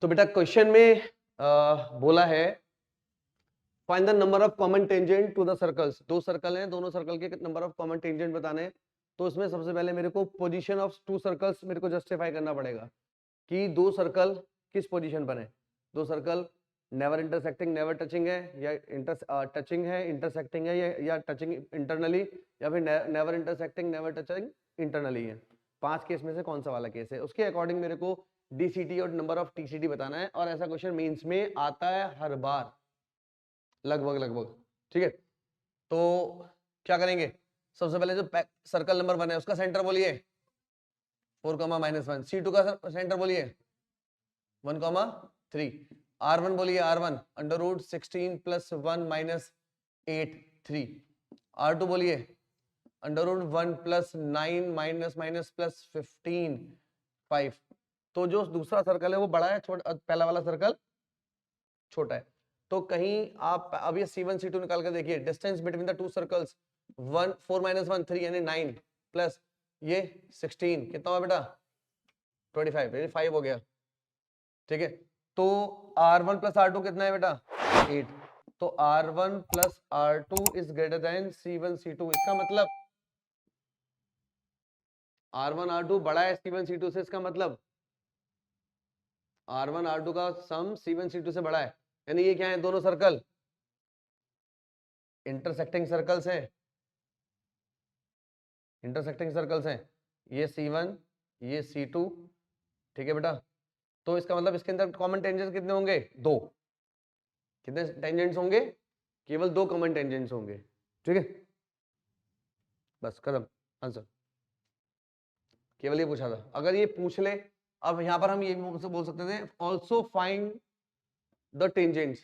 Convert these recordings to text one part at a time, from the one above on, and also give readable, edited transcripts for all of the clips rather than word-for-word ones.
तो बेटा क्वेश्चन में बोला है find the number of common tangent to the circles. दो सर्कल हैं, दोनों सर्कल के नंबर ऑफ कॉमन टेंजेंट बताने हैं। तो इसमें सबसे पहले मेरे को पोजीशन ऑफ टू सर्कल्स मेरे को जस्टिफाई करना पड़ेगा कि दो सर्कल किस पोजीशन पर है। दो circle never intersecting never touching है, या टचिंग है इंटरसेक्टिंग है, या टचिंग इंटरनली, या फिर never intersecting never touching internally है। 5 केस में से कौन सा वाला केस है, उसके अकॉर्डिंग मेरे को डीसीटी और नंबर ऑफ टीसीटी बताना है। और ऐसा क्वेश्चन मेंस में आता है हर बार लगभग। ठीक है, तो क्या करेंगे, सबसे पहले जो सर्कल नंबर 1 है उसका सेंटर बोलिए 4,-1, C2 का सेंटर बोलिए 1,3, R1 बोलिए R1 √16 + 1 - 8 3, R2 बोलिए √1 + 9 - +15 5। तो जो दूसरा सर्कल है वो बड़ा है, पहला वाला सर्कल छोटा है। तो कहीं आप अब ये C1 C2 निकाल कर देखिए, distance between the two circles 4 - 1 3 यानी 9 प्लस ये 16 कितना हुआ बेटा 25, यानी 5 हो गया। ठीक है, तो R1 + R2 कितना है बेटा 8। तो R1 + R2 is greater than C1 C2। इसका मतलब R1 R2 बड़ा है C1 C2 से, इसका मतलब R1 R2 का सम C1 C2 से बड़ा है। यानी ये क्या है, दोनों सर्कल इंटरसेक्टिंग सर्कल्स हैं, इंटरसेक्टिंग सर्कल्स हैं। ये C1 ये C2। ठीक है बेटा, तो इसका मतलब इसके अंदर कॉमन टेंजेंट्स कितने होंगे, 2। कितने टेंजेंट्स होंगे, केवल 2 कॉमन टेंजेंट्स होंगे। ठीक है, बस खत्म आंसर, केवल ये पूछा था। अगर ये पूछ ले, अब यहां पर हम ये बोल सकते थे ऑल्सो फाइंड द टेंजेंट्स,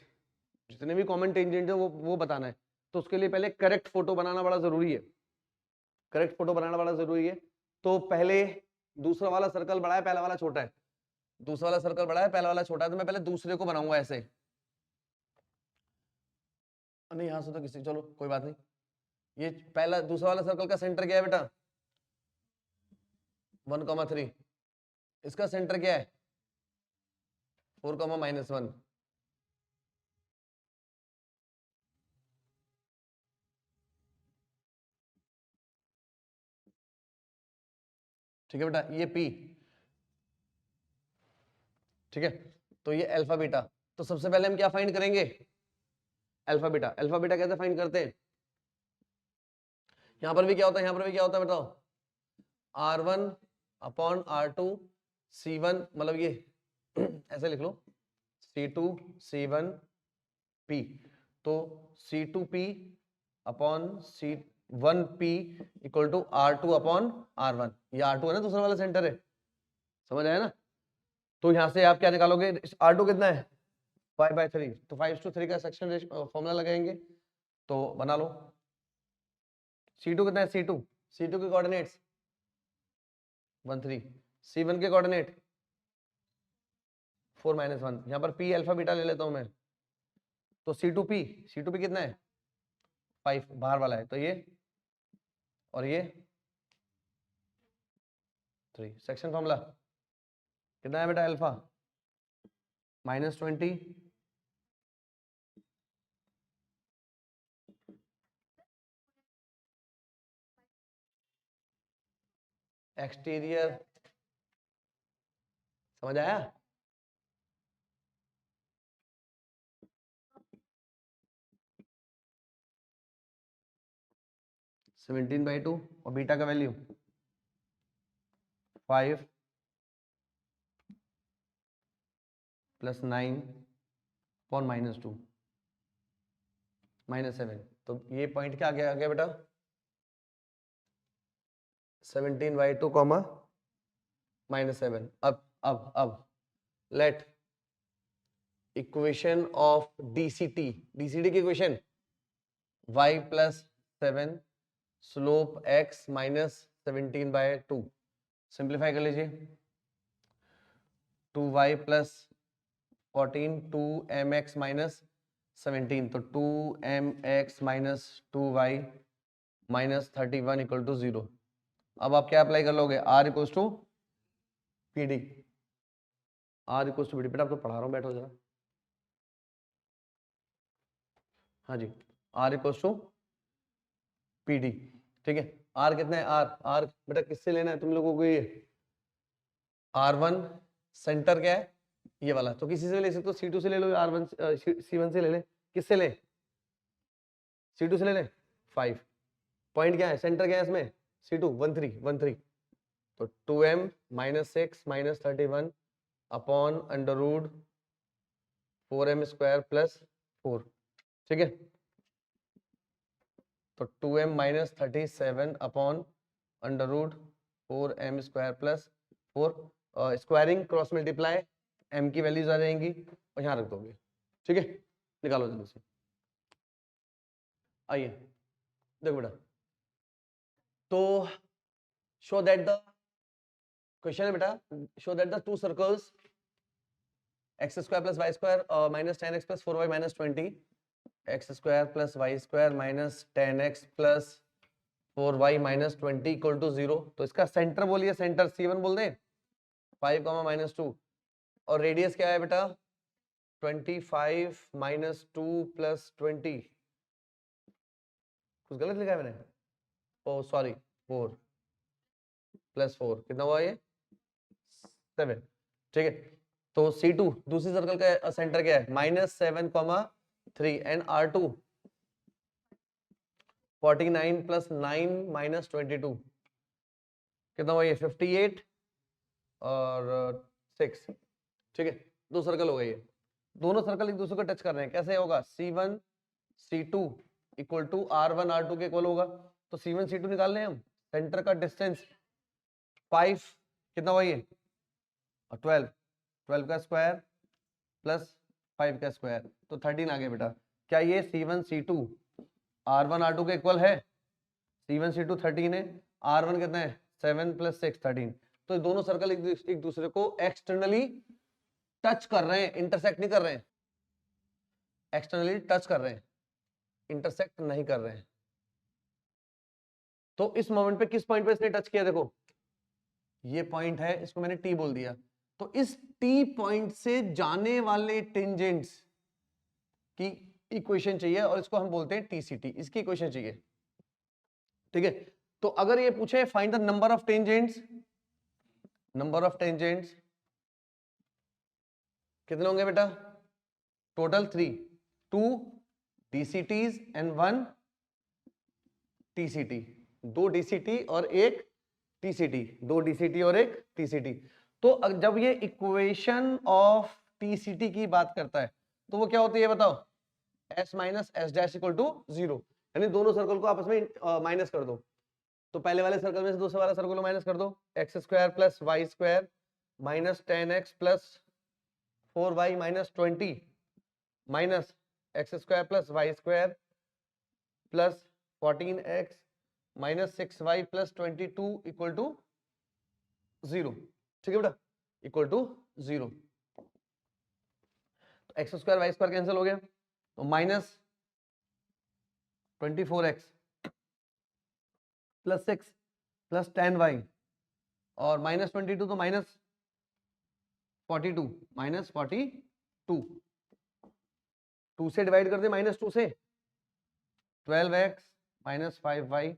जितने भी कॉमन टेंजेंट है वो बताना है। तो उसके लिए पहले करेक्ट फोटो बनाना बड़ा जरूरी है, करेक्ट फोटो बनाना बड़ा जरूरी है। तो पहले दूसरा वाला सर्कल बड़ा है, पहला वाला छोटा है। दूसरा वाला सर्कल बड़ा है, पहला वाला छोटा है, तो मैं पहले दूसरे को बनाऊंगा ऐसे। नहीं यहां से तो किसी, चलो कोई बात नहीं। ये पहला दूसरा वाला सर्कल का सेंटर क्या है बेटा 1,3। इसका सेंटर क्या है 4,-1। ठीक है बेटा, ये P। ठीक है, तो ये अल्फा बीटा। तो सबसे पहले हम क्या फाइंड करेंगे, अल्फा बीटा। अल्फा बीटा कैसे फाइंड करते हैं, यहां पर भी क्या होता है, यहां पर भी क्या होता है बताओ, R1/R2 C1, मतलब ये ऐसे लिख लो C2 C1 P। तो C2P upon C1P equal to R2/R1। ये R2 है ना, दूसरा वाला सेंटर है, समझ आया ना। तो यहां से आप क्या निकालोगे, R2 कितना है 5/3। तो 5:3 का सेक्शन फॉर्मूला लगाएंगे, तो बना लो। C2 कितना है, C2 के कोऑर्डिनेट्स 1 3, C1 के कोऑर्डिनेट 4-1। यहां पर P अल्फा बीटा ले लेता हूं मैं। तो C2P कितना है 5, बाहर वाला है, तो ये और ये 3। सेक्शन फॉर्मूला कितना है बेटा अल्फा -20 एक्सटीरियर। समझ आया, (17/2) और बीटा का वैल्यू 5 + 9 अपॉन -2 -7। तो ये पॉइंट क्या आ गया बेटा 17/2 -7। अब लेट इक्वेशन ऑफ डीसीटी की equation y + 7 slope x -17/2 simplify कर लीजिए। 2y + 14 2mx -17, तो 2mx - 2y -31 = 0। अब आप क्या अप्लाई कर लोगे, R = PD। R equals to B D. बेटा आप तो पढ़ा रहा हूँ, बैठो जरा। हाँ जी, R equals to P D. ठीक है, आर कितना है? आर आर बेटा किससे लेना है तुम लोगों को? ये R1 सेंटर क्या है? ये वाला। तो किसी से ले सकते हो, C2 से ले लो, R1 C1 से ले ले। किससे ले? C2 से ले ले। 5 पॉइंट क्या है, सेंटर क्या है इसमें? C2 13 तो 2m minus 6 minus 31 upon under root 4m square plus 4। ठीक है, तो 2m minus 37 upon under root 4m square plus 4। Squaring cross multiply, m की वैल्यूज आ जाएंगी और यहाँ रख दोगे। ठीक है, निकालो जल्दी से। आइए देखो बेटा, तो शो दैट द क्वेश्चन है बेटा, show that the two circles x square plus y square minus 10x plus 4y minus 20, x square plus y square minus 10x plus 4y minus 20 equal to 0। तो इसका centre बोलिए, centre C1 बोल दें 5 minus 2, और radius क्या है बेटा 25 minus 2 plus 20। कुछ गलत लिखा है मैंने? ओ सॉरी, 4 प्लस 4 कितना हुआ ये? 7। ठीक है, तो C2 दूसरी सर्कल का सेंटर क्या है? -7, 3 एंड R2 49 प्लस 9 माइनस 22 कितना हुआ ये? 58 और 6। ठीक है, दो सर्कल हो गए ये। दोनों सर्कल एक दूसरे को टच कर रहे हैं, कैसे होगा? C1 C2 equal to R1 R2 के इक्वल होगा। तो C1 C2 निकाल लें हम। सेंटर का डिस्टेंस 5 कितना हुआ ये? 12 का स्क्वायर प्लस 5 का स्क्वायर तो 13 आ गया बेटा। क्या ये C1 C2 R1 R2 के इक्वल है? C1 C2 13 है, R1 कितना है? 7 प्लस 6 13। तो दोनों सर्कल एक दूसरे को एक्सटर्नली टच कर रहे हैं, इंटरसेक्ट नहीं कर रहे हैं। एक्सटर्नली टच कर रहे हैं, इंटरसेक्ट नहीं कर रहे हैं। तो इस मोमेंट पे किस पॉइंट पे इसने टच किया? देखो ये पॉइंट है, इसको मैंने T बोल दिया। तो इस T पॉइंट से जाने वाले टेंजेंट्स की इक्वेशन चाहिए और इसको हम बोलते हैं TCT, इसकी इक्वेशन चाहिए। ठीक है, तो अगर ये पूछे find the number of tangents, number of tangents कितने होंगे बेटा? Total 3, 2 DCTs and 1 TCT। 2 DCT और एक TCT, 2 DCT और एक TCT। तो जब ये इक्वेशन ऑफ TCT की बात करता है तो वो क्या होती है बताओ? S minus S dash equal to 0, यानी दोनों सर्कल को आपस में माइनस कर दो। तो पहले वाले सर्कल में से दूसरे वाला सर्कल को माइनस कर दो। X square plus y square minus 10x plus 4y minus 20 minus x square plus y square plus 14x minus 6y plus 22 equal to 0। ठीक है बेटा, इक्वल टू 0। तो x square y square cancel हो गया, तो minus 24x plus 6 plus 10y और minus 22 तो minus 42 minus 42 2 से डिवाइड कर दे, माइनस 2 से 12x minus 5y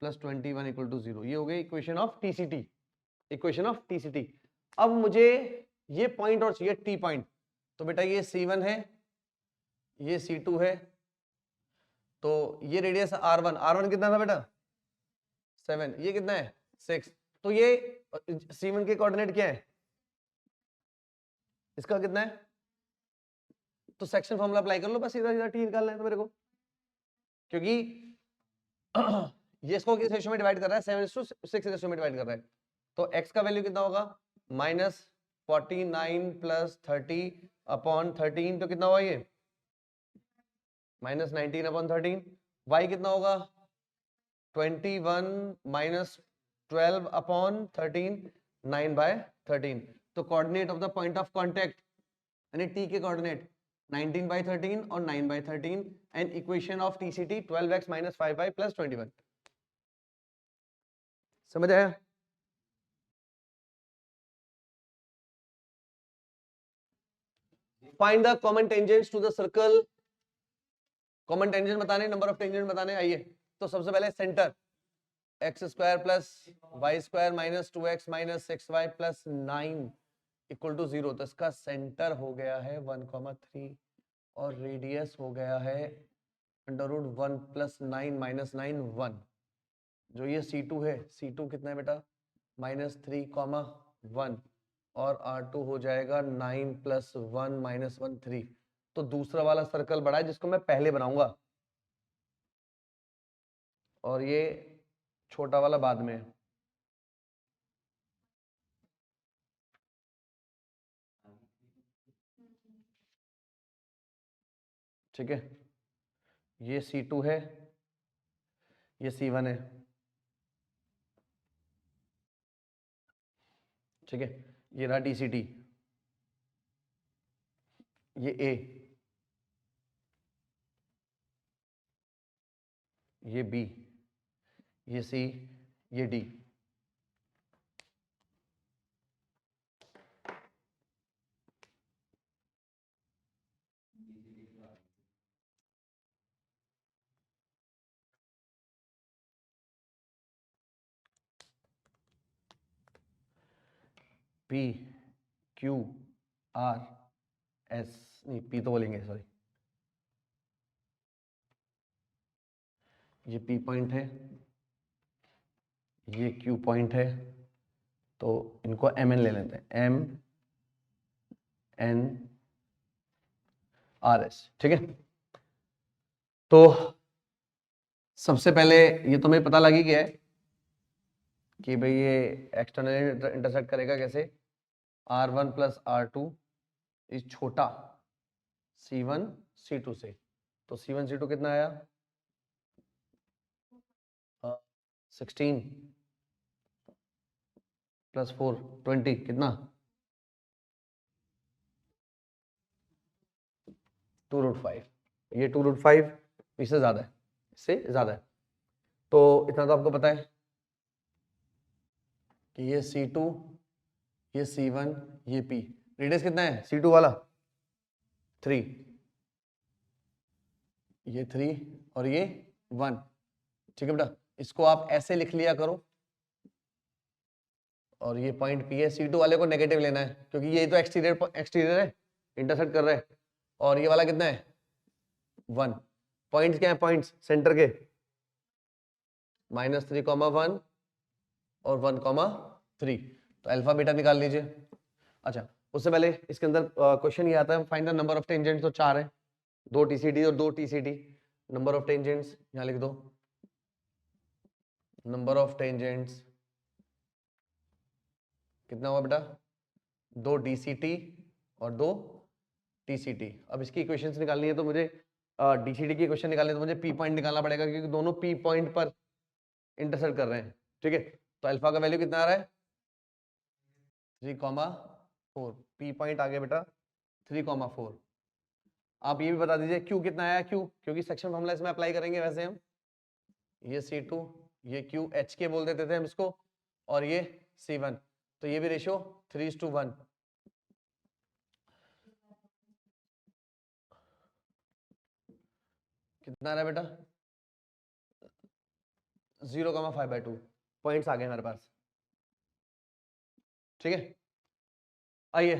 plus 21 equal to 0। ये हो गई equation of TCT, equation of TCT। अब मुझे ये पॉइंट और चाहिए T पॉइंट। तो बेटा ये C1 है, ये C2 है, तो ये रेडियस R1, R1 कितना था बेटा? 7, ये कितना है? 6। तो ये C1 के कोऑर्डिनेट क्या है? इसका कितना है? तो सेक्शन फॉर्मूला अप्लाई कर लो, बस सीधा सीधा T निकालना है तो मेरे को, क्योंकि ये इसको किस रेशियो में डिवाइड कर रहा है? 7:6 रेशियो में डिवाइड कर रहा है। तो x का वैल्यू कितना होगा? माइनस 49 प्लस 30 अपॉन 13, तो कितना हुआ ये? Minus 19 upon 13। y कितना होगा? 21 माइनस 12 अपॉन 13, 9/13। तो coordinate of the point of contact यानी t के कोऑर्डिनेट 19/13 और 9/13 and equation of TCT 12x minus 5y plus 21। समझ आया? Find the common tangents to the circle, common tangent बताने, नंबर ऑफ टेंजेंट बताने। आइए, तो सबसे पहले centre x square plus y square minus 2x minus 6y plus 9 equal to 0। तो इसका सेंटर हो गया है 1,3 और रेडियस हो गया है अंडर रूट 1 प्लस 9 माइनस 9 1। जो ये C2 है, C2 कितना है बेटा, -3,1 और R2 हो जाएगा 9 प्लस 1 माइनस 1 3। तो दूसरा वाला सर्कल बड़ा है जिसको मैं पहले बनाऊंगा और ये छोटा वाला बाद में। ठीक है, ये C2 है, ये C1 है। ठीक है, ये रहा DCT, ये A, ये B, ये C, ये D। P Q R S, नहीं P तो बोलेंगे, सॉरी, ये P पॉइंट है, ये Q पॉइंट है, तो इनको MN ले लेते हैं, MNRS। ठीक है, तो सबसे पहले ये तुम्हें पता लगी गया है कि भाई ये एक्सटर्नल इंटरसेक्ट करेगा कैसे, R1 प्लस R2 इस छोटा C1 C2 से। तो C1 C2 कितना आया, 16 प्लस 4 20 कितना, 2√5। ये 2√5 इससे ज्यादा है, इससे ज्यादा है। तो इतना तो आपको पता है कि ये C2, ये C1, ये P। रेडियस कितना है C2 वाला, 3, ये 3 और ये 1। ठीक है बेटा, इसको आप ऐसे लिख लिया करो। और ये पॉइंट P है, C2 वाले को नेगेटिव लेना है क्योंकि ये तो एक्सटीरियर है, इंटरसेक्ट कर रहा है। और ये वाला कितना है, 1। पॉइंट्स क्या है, पॉइंट्स सेंटर के -3,1 और 1,3। तो अल्फा बीटा निकाल लीजिए। अच्छा, उससे पहले इसके अंदर क्वेश्चन ये आता है, find the number of tangents. तो 4 है, 2 TCT और 2 TCT। नंबर ऑफ टेंजेंट्स यहाँ लिख दो, नंबर ऑफ टेंजेंट्स कितना हुआ बेटा, 2 DCT और 2 TCT। अब इसकी इक्वेशंस निकालनी है तो मुझे DCT की इक्वेशन निकालनी है तो मुझे P पॉइंट निकालना पड़ेगा क्योंकि दोनों P पॉइंट पर इंटरसेक्ट कर रहे हैं। ठीक है, तो अल्फा का वैल्यू कितना आ रहा है, 3,4। P पॉइंट आ गया बेटा 3,4। आप ये भी बता दीजिए Q कितना आया, Q क्योंकि सेक्शन फॉर्मूला इसमें अप्लाई करेंगे। वैसे हम ये C2, ये Q HK बोल देते थे हम इसको, और ये C1, तो ये भी रेशियो 3:1। कितना आ रहा है बेटा, 0,5/2 पॉइंट्स आ गए हमारे पास। ठीक है, आइए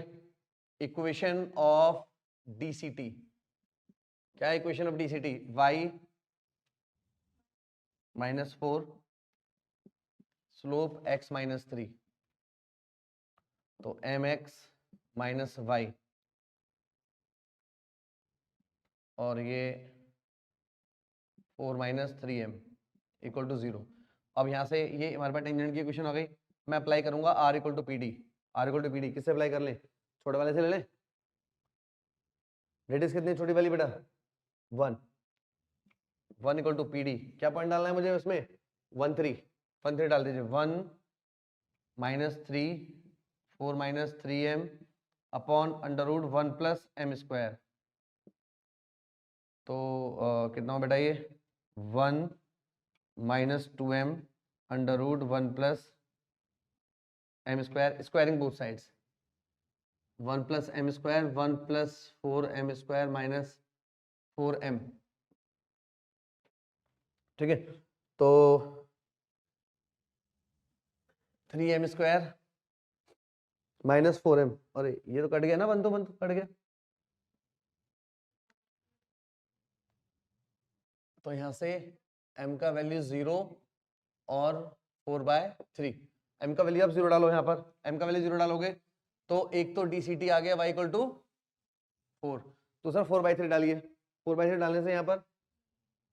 इक्वेशन ऑफ DCT। क्या है equation of DCT, y -4 slope x -3, तो mx -y और ये 4 - 3m इक्वल टू 0। अब यहाँ से ये हमारे पास टेंजेंट की इक्वेशन आ गई। मैं अप्लाई करूंगा R equal to PD। R equal to PD किससे अप्लाई कर ले, छोटे वाले से ले लें। रेडियस कितनी छोटी वाली बेटा, 1 इक्वल टू PD। क्या पॉइंट डालना है मुझे उसमें, 1 3 डाल दीजिए। 1 -3 4 -3m upon under root 1 plus m square. तो कितना हो बेटा ये 1 -2m under root 1 plus m square, squaring both sides. 1 plus m square 1 plus 4m square minus 4m। ठीक है, तो 3m स्क्वायर माइनस 4m, अरे ये तो कट गया ना, 1 तो 1 तो कट गया, तो यहां से m का वैल्यू 0 और 4/3। m का वैल्यू आप 0 डालो, यहाँ पर m का वैल्यू 0 डालोगे तो एक तो dct आ गया y इक्वल टू 4, दूसरा 4/3 डालिए, 4/3 डालने से यहाँ पर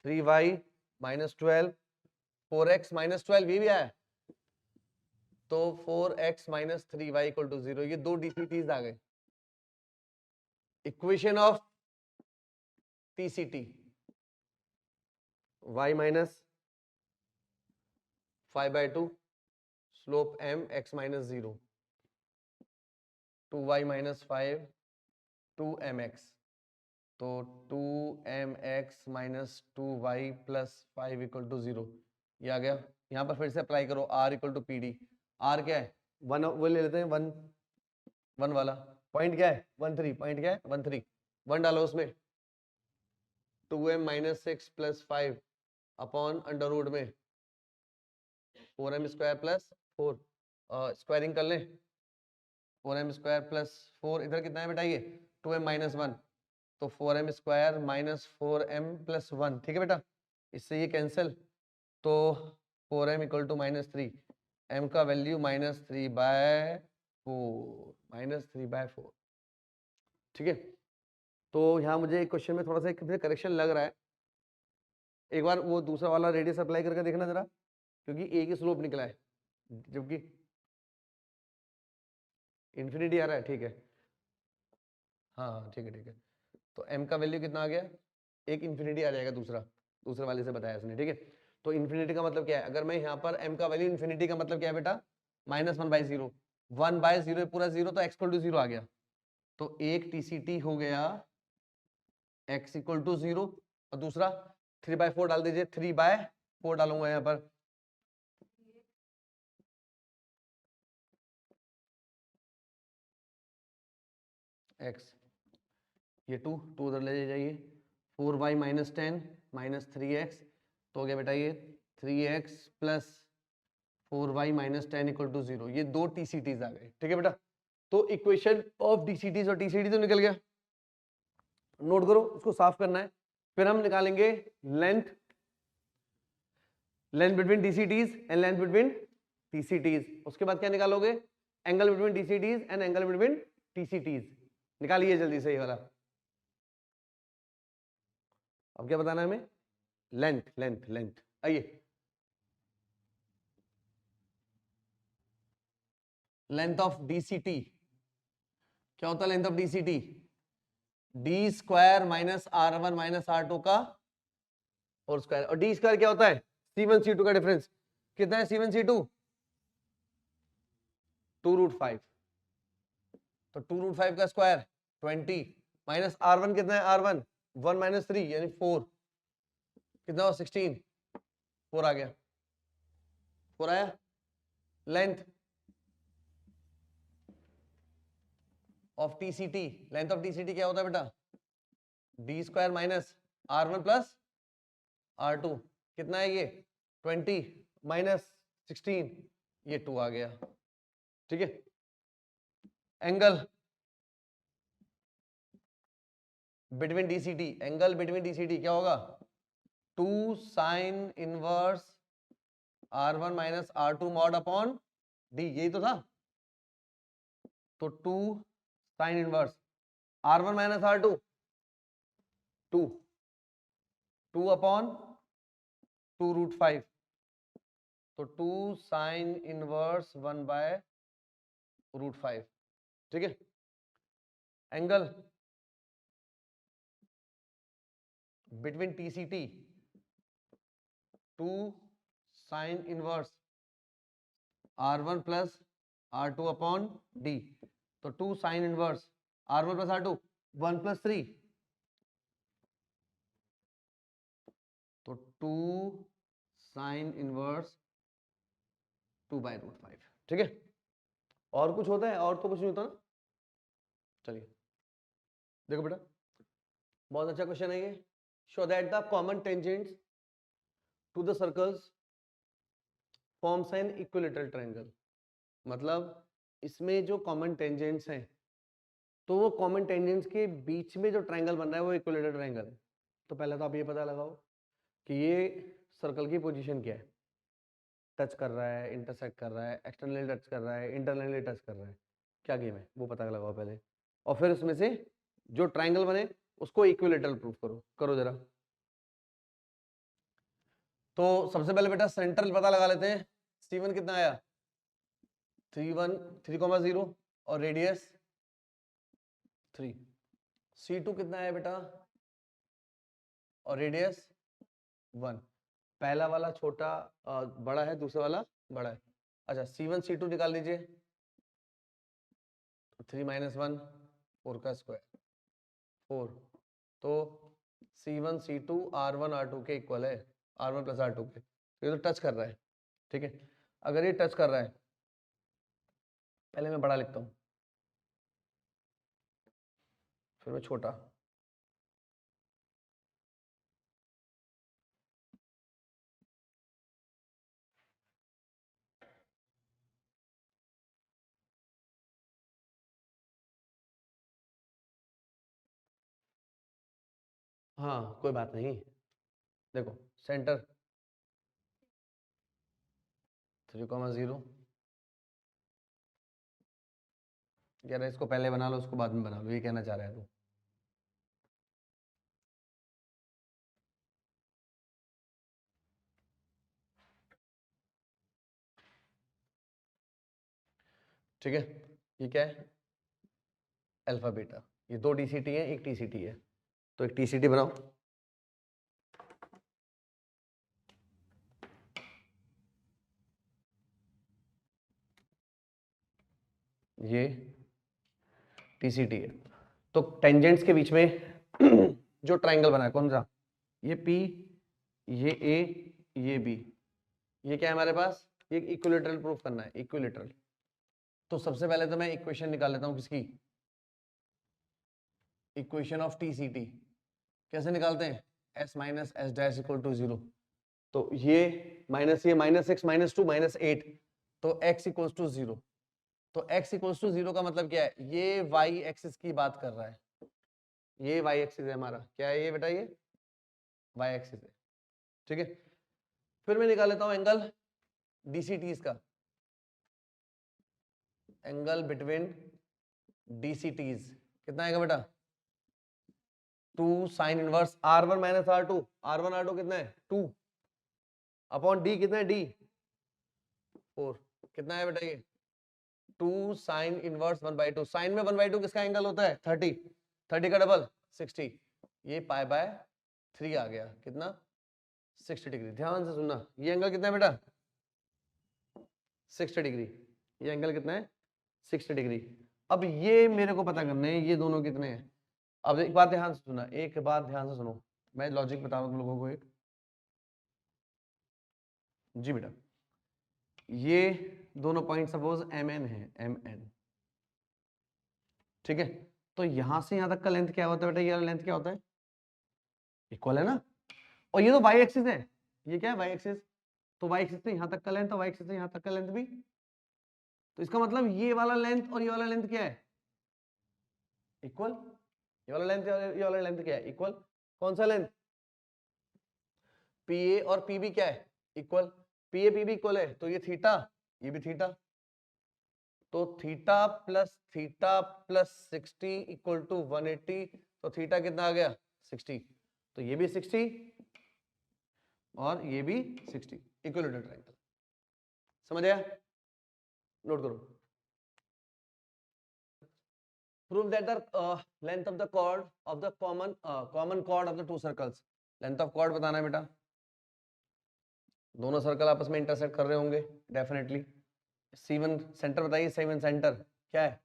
3y माइनस 12, 4x माइनस 12 ये भी आया, तो 4x minus 3y equal to 0, ये दो dct's आ गए। Equation of tct, y minus 5/2 slope m x minus 0, 2y minus 5 2mx, तो 2mx minus 2y plus 5 equal to 0, ये आ गया। यहाँ पर फिर से अप्लाई करो, r equal to P D, R क्या है 1, वो ले लेते हैं 1 1 वाला, पॉइंट क्या है 13, पॉइंट क्या है 13, 1 डालो उसमें, 2m minus 6 plus 5 upon under root में 4m स्क्वायर प्लस 4, स्क्वायरिंग कर लें, 4m स्क्वायर प्लस 4, इधर कितना है बेटा ये 2m माइनस 1, तो 4m square minus 4m plus 1, ठीक है बेटा, इससे ये कैंसिल, तो 4m equal to minus 3, m का वैल्यू माइनस 3/4, ठीक है। तो यहाँ मुझे एक क्वेश्चन में थोड़ा सा एक करेक्शन लग रहा है, एक बार वो दूसरा वाला रेडियस अप्लाई करके देखना जरा, क्योंकि एक ही स्लोप निकला है जबकि इन्फिनिटी आ रहा है, ठीक है, हाँ ठीक है ठीक है, तो m का वैल्यू कितना आ गया, एक इन्फिनिटी आ जाएगा, दूसरे वाले से बताया उसने, ठीक है। तो इन्फिनिटी का मतलब क्या है, अगर मैं यहाँ पर m का वैल्यू, इन्फिनिटी का मतलब क्या है बेटा माइनस 1/0, 1/0 पूरा 0, तो x इक्वल टू 0 आ गया, तो एक TCT हो गया x इक्वल टू 0, और दूसरा 3/4 डाल दीजिए, 3/4 डालूंगा यहाँ पर, x, ये 2 उधर ले जाइए, 4y माइनस 10 माइनस 3x, तो हो गया बेटा ये 3x plus 4y minus 10 equal to 0, ये दो TCTs आ गए, ठीक है बेटा। तो इक्वेशन ऑफ DCTs और TCT तो निकल गया, नोट करो, उसको साफ करना है, फिर हम निकालेंगे length between DCTs and length between TCTs, उसके बाद क्या निकालोगे, angle between DCTs and angle between TCTs, निकालिए जल्दी से ये वाला। अब क्या बताना है हमें, लेंथ, आइए, लेंथ ऑफ DCT क्या होता है, length of DCT d square minus r1 minus r2 का और स्क्वायर, और d स्क्वायर क्या होता है C1 C2 का डिफरेंस, कितना है C1 C2 2√5, तो 2√5 का स्क्वायर 20 माइनस r1 कितना है r1 1 माइनस 3 यानी 4, कितना हो 16, 4 आ गया, 4 आया। Length of TCT, length of TCT क्या होता है बेटा d square minus r1 plus r2, कितना है ये 20 माइनस 16, ये 2 आ गया, ठीक है। Angle between DCT, angle between DCT क्या होगा 2 sine inverse r1 minus r2 mod upon d, यही तो था, तो 2 sine inverse r1 minus r2 2 upon 2√5, तो 2 साइन इनवर्स 1/√5, ठीक है। Angle between TCT 2 sine inverse r1 plus r2 upon d, तो 2 sine inverse r1 plus r2 1 plus 3, तो 2 sine inverse 2/√5, ठीक है। और कुछ होता है, और तो कुछ नहीं होता ना, चलिए देखो बेटा, बहुत अच्छा क्वेश्चन है ये। Show that the common tangents to the circles forms an equilateral triangle. मतलब इसमें जो कॉमन टेंजेंट्स हैं, तो वो कॉमन टेंजेंट्स के बीच में जो ट्रायंगल बन रहा है वो इक्विलेटरल ट्रायंगल है। तो पहले तो आप ये पता लगाओ कि ये सर्कल की पोजीशन क्या है, टच कर रहा है, इंटरसेक्ट कर रहा है, एक्सटर्नली टच कर रहा है, इंटरनली टच कर रहा है, क्या गेम है वो पता लगाओ पहले, और फिर उसमें से जो ट्रायंगल बने उसको इक्विलेटरल प्रूफ करो। करो जरा। तो सबसे पहले बेटा सेंटर पता लगा लेते हैं। C1 कितना आया, 3,0 और रेडियस 3। C2 कितना है बेटा और रेडियस 1। पहला वाला छोटा बड़ा है, दूसरा वाला बड़ा है। अच्छा C1 C2 निकाल लीजिए। 3 - 1 4 का स्क्वायर 4। तो C1 C2 R1 R2 के इक्वल है, R1 + R2 के। ये तो टच कर रहा है, ठीक है। अगर ये टच कर रहा है, पहले मैं बड़ा लिखता हूं फिर मैं छोटा। हाँ कोई बात नहीं, देखो सेंटर 3,0 यार, इसको पहले बना लो उसको बाद में बना लो, ये कहना चाह रहा है तू। ठीक है, ये क्या है, अल्फा बीटा। ये 2 DCT है, एक TCT है, तो एक TCT बनाओ। ये TCT है। तो टेंजेंट्स के बीच में जो ट्रायंगल बना है कौन सा, ये P, ये A, ये B, ये क्या है हमारे पास, ये इक्विलेटरल प्रूफ करना है, इक्विलेटरल। तो सबसे पहले तो मैं इक्वेशन निकाल लेता हूं किसकी, इक्वेशन ऑफ TCT। कैसे निकालते हैं, S - S' = 0। तो ये माइनस ये -6 -2 -8, तो x = 0। तो x = 0 का मतलब क्या है, ये y एक्सिस की बात कर रहा है, ये y एक्सिस है हमारा, क्या है ये बेटा, ये y एक्सिस है, ठीक है। फिर मैं निकाल लेता हूं एंगल DCTs का, एंगल बिटवीन DCTs कितना आएगा बेटा, 2 sin inverse R1 - R2। R1 R2 कितना है 2 अपॉन D कितना है D 4। कितना है बेटा ये 2 sin इनवर्स 1/2। साइन में 1/2 किसका एंगल होता है 30, 30 का डबल 60। ये π/3 आ गया, कितना 60 डिग्री। ध्यान से सुनना, ये एंगल कितना है बेटा 60 डिग्री। ये एंगल कितना है 60 डिग्री। अब ये मेरे को पता करना है ये दोनों कितने हैं। अब एक बात ध्यान से सुनना, एक बात ध्यान से सुनो, मैं लॉजिक बता रहा हूं तुम लोगों को एक। जी बेटा, ये दोनों पॉइंट सपोज MN है, MN, ठीक है। तो यहां से यहां तक का लेंथ क्या होता है बेटा, ये वाला लेंथ क्या होता है, इक्वल है ना। और ये तो y एक्सिस है, ये क्या है y एक्सिस, तो y एक्सिस से यहां तक का लेंथ और y एक्सिस से यहां तक का लेंथ भी। तो इसका मतलब ये वाला लेंथ और ये वाला लेंथ क्या है, इक्वल। ये वाला लेंथ और ये वाला लेंथ क्या है, इक्वल। कौन सा लेंथ, PA और PB क्या है, इक्वल। PA PB इक्वल है, तो ये थीटा, ये भी थीटा। तो थीटा प्लस 60 = 180। तो थीटा कितना आ गया 60। तो ये भी 60 और ये भी 60, इक्विलेटरल ट्रायंगल। समझ आया, नोट करो। Prove that the length of the chord of the common chord of the two circles. Length of chord बताना है बेटा, दोनों सर्कल आपस में इंटरसेक्ट कर रहे होंगे डेफिनेटली। C1 सेंटर बताइए, C1 सेंटर क्या है,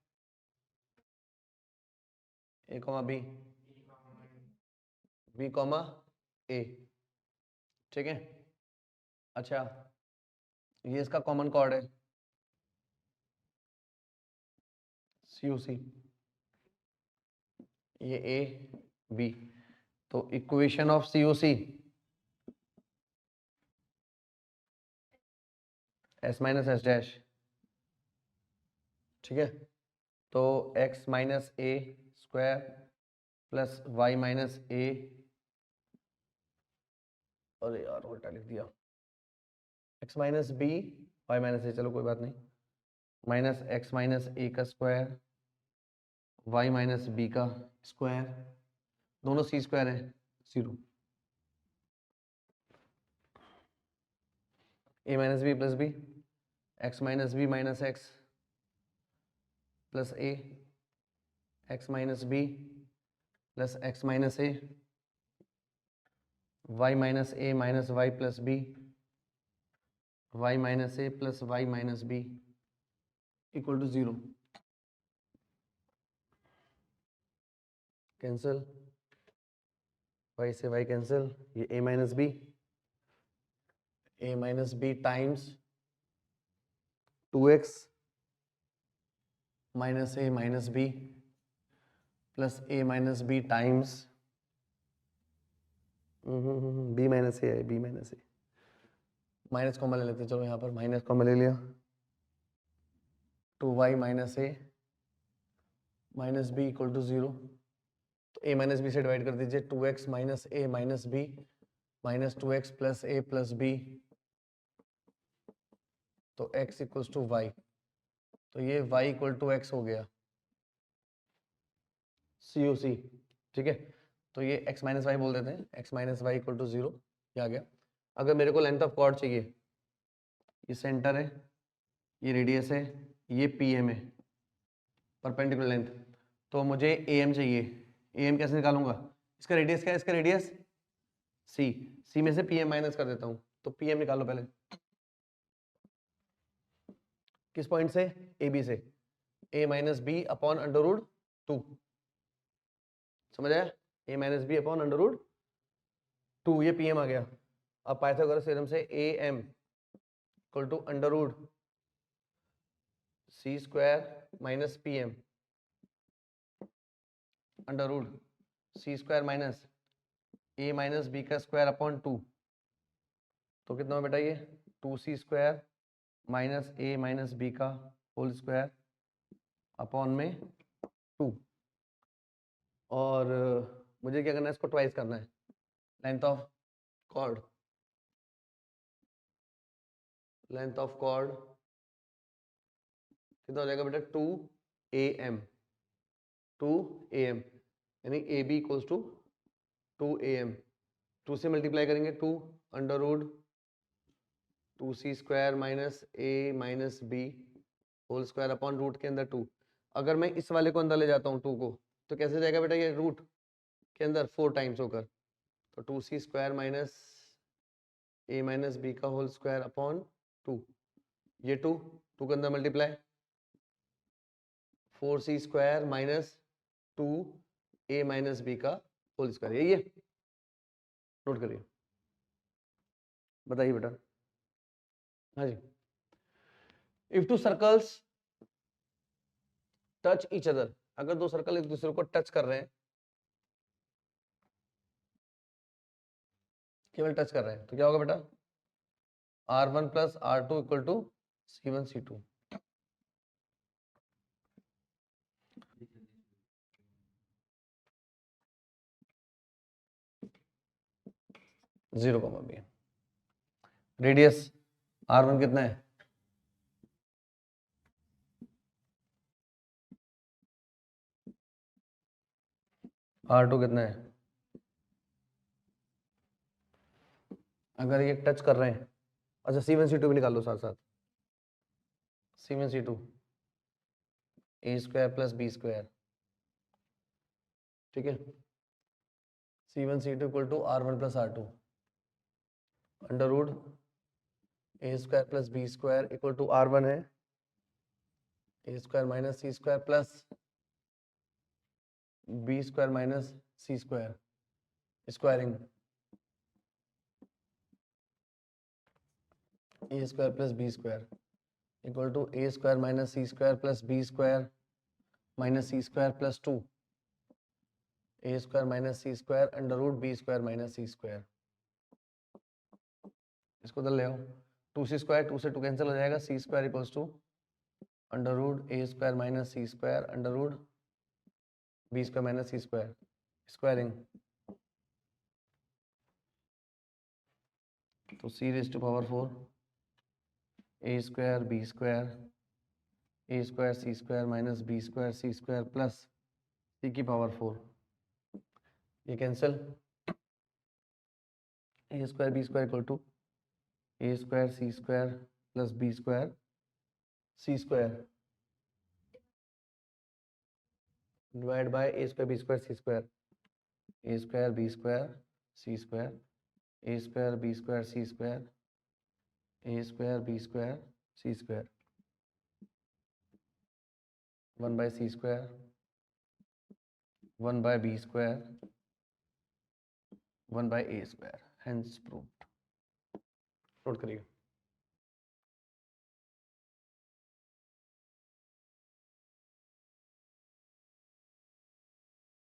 A, B, B, A, ठीक है। अच्छा ये इसका कॉमन कॉर्ड है COC, ये ए बी, तो equation of COC S minus S dash, ठीक है। तो x minus A square plus Y minus A, अरे यार उल्टा लिख दिया, x minus B Y minus A, चलो कोई बात नहीं, माइनस एक्स माइनस ए का स्क्वायर वाई माइनस बी का स्क्वायर, दोनों सी स्क्वायर है 0, A minus B plus B, X minus B minus X plus A, X minus B plus X minus A, Y minus A minus Y plus B, Y minus A plus Y minus B equal to 0। Cancel, Y से Y cancel, ये A minus B times 2x minus A minus B plus A minus B times B minus A है, B minus A, minus common ले लेते हैं, चलो यहाँ पर minus common ले लिया, 2y minus A minus B equal to 0, तो a माइनस बी से डिवाइड कर दीजिए, 2x minus A minus B minus 2x plus A plus B, तो x इक्वल्स टू वाई, तो ये y इक्वल टू एक्स हो गया COC, ठीक है। तो ये x माइनस वाई बोल देते हैं, x minus y equal to 0, ये आ गया। अगर मेरे को लेंथ ऑफ कॉर्ड चाहिए, ये सेंटर है, ये रेडियस है, ये PM है, परपेंडिकुलर लेंथ, तो मुझे AM चाहिए। AM कैसे निकालूंगा, इसका रेडियस क्या है, इसका रेडियस C में से PM माइनस कर देता हूं, तो PM निकालो पहले, किस पॉइंट से, AB से, A minus B upon under root 2, समझ आया, A minus B upon under root 2, ये PM आ गया। अब पाइथागोरस थ्योरम से AM equal to under root C square minus PM under root C square minus A minus B का square upon 2, तो कितना हो बेटा ये 2C square minus A minus B का होल स्क्वायर अपॉन में 2, और मुझे क्या करना है, इसको ट्वाइस करना है, length of chord, length of chord कितना हो जाएगा बेटा 2AM, 2AM, यानी AB इक्वल्स टू 2AM, 2 से मल्टीप्लाई करेंगे 2 under root 2C square minus A minus B whole square upon root के अंदर 2। अगर मैं इस वाले को अंदर ले जाता हूँ 2 को, तो कैसे जाएगा बेटा, ये रूट के अंदर 4 टाइम्स होकर, तो 2C square minus A minus B का होल स्क्वायर अपॉन 2, ये 2 के अंदर multiply 4C square minus 2A minus B का होल स्क्वायर, यही है, नोट करिए, बताइए बेटा। हाँ जी, if two circles touch each other, अगर दो सर्कल एक दूसरे को टच कर रहे हैं, केवल टच कर रहे हैं, तो क्या होगा बेटा, R1 plus R2 equal to C1 C2, zero comma B, radius R1 कितना है, R2 कितना है, अगर ये टच कर रहे हैं, अच्छा C1 C2 भी निकाल लो साथ साथ, C1 C2 A square plus B square, ठीक है, C1 C2 equal to R1 plus R2 under root A square plus B square equal to R1 है A square minus C square plus B square minus C square, squaring A square plus B square equal to A square minus C square plus B square minus C square plus 2, A square minus C square under root B square minus C square. इसको उधर ले आओ, 2c square 2 से 2 cancel हो जाएगा, C square equals to under root A square minus C square under root B square minus C square, squaring. तो C raise to power 4 A square B square A square C square minus B square C square plus C की power 4, ये cancel, A square B square equal to A square C square plus B square C square divide by A square B square C square, A square B square C square A square B square C square A square B square C square 1 by c square 1 by b square 1 by a square, hence proved। Note करिए।